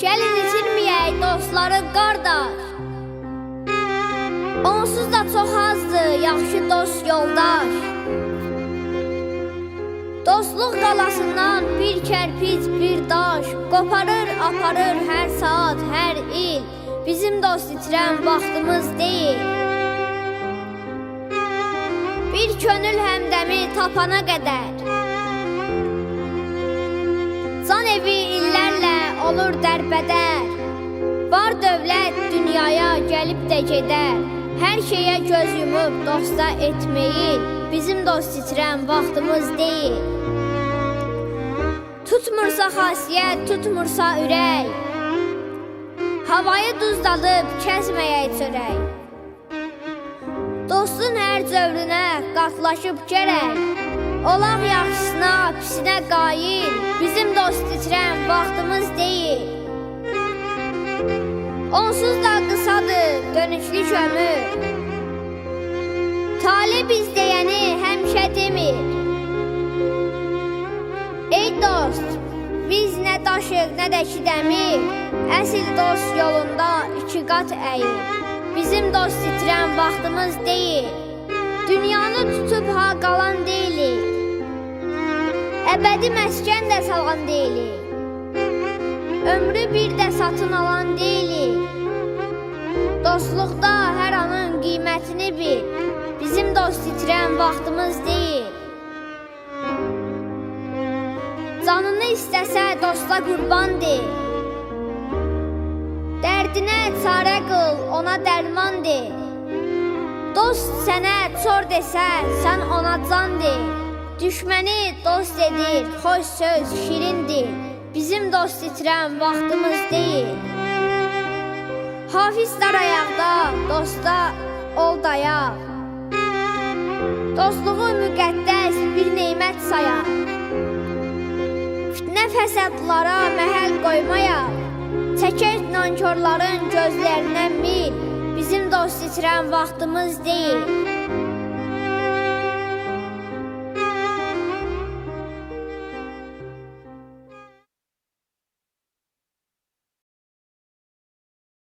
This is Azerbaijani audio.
Gəlin itirməyək dostları qardaş. Onsuz da çox azdır yaxşı dost yoldaş. Dostluq qalasından bir kərpic, bir daş qoparır, aparır hər saat, hər il. Bizim dost itirən vaxtımız deyil. Bir könül həmdəmi tapana qədər can evi illərlə olur dərbədər. Var dövlət dünyaya gəlib də gedər. Hər şeyə göz yumub dosta etməyi bizim dost itirən vaxtımız deyil. Tutmursa xasiyyət, tutmursa ürək, havayı duzladıb kəsməyək çörək. Dostun hər cövrünə qatlaşıb gərək, olaq yaxşısına, pisinə qail, bizim dost itirən vaxtımız deyil. Onsuz da qısadır dönüşlük ömür, tale biz deyəni həmişə demir. Ey dost, biz nə daşıq, nə də ki dəmir, əsl dost yolunda iki qat əyir. Bizim dost itirən vaxtımız deyil, dünyanı tutub ha qalan deyilik, əbədi məskən də salan deyilik, ömrü bir də satın alan deyilik. Dostluqda hər anın qiymətini bil, bizim dost itirən vaxtımız deyil. Canını istəsə dosta qurban de, dərdinə çarə qıl, ona dərman de. Dost sənə çor desə, sən ona can de. Düşməni dost edir, xoş söz şirindir, bizim dost itirən vaxtımız deyil. Hafiz dar ayaqda, dosta ol dayaq, dostluğu müqəddəs bir neymət sayaq. Fitnə fəsadlara məhəl qoymayaq, çəkək nankorların gözlərinə mil, bizim dost itirən vaxtımız deyil.